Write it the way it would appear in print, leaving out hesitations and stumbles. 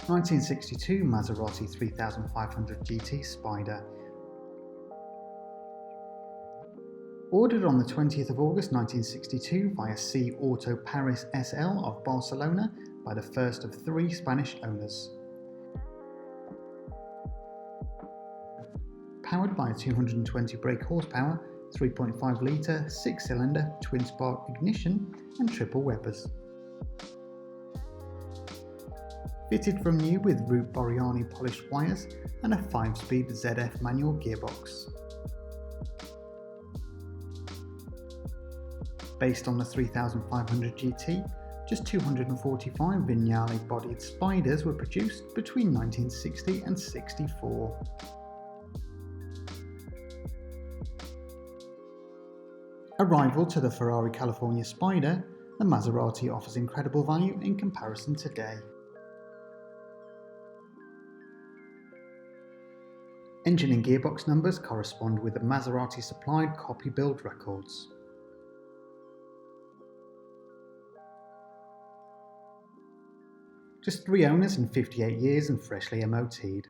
1962 Maserati 3500 GT Spyder. Ordered on the 20th of August 1962 via C Auto Paris SL of Barcelona by the first of 3 Spanish owners. Powered by a 220 brake horsepower, 3.5 litre, 6-cylinder, twin-spark ignition and triple Webers. Fitted from new with root Borrani polished wires and a 5-speed ZF manual gearbox. Based on the 3500 GT, just 245 Vignale bodied Spyders were produced between 1960 and 64. A rival to the Ferrari California Spyder, the Maserati offers incredible value in comparison today. Engine and gearbox numbers correspond with the Maserati supplied copy build records. Just 3 owners in 58 years and freshly MOT'd.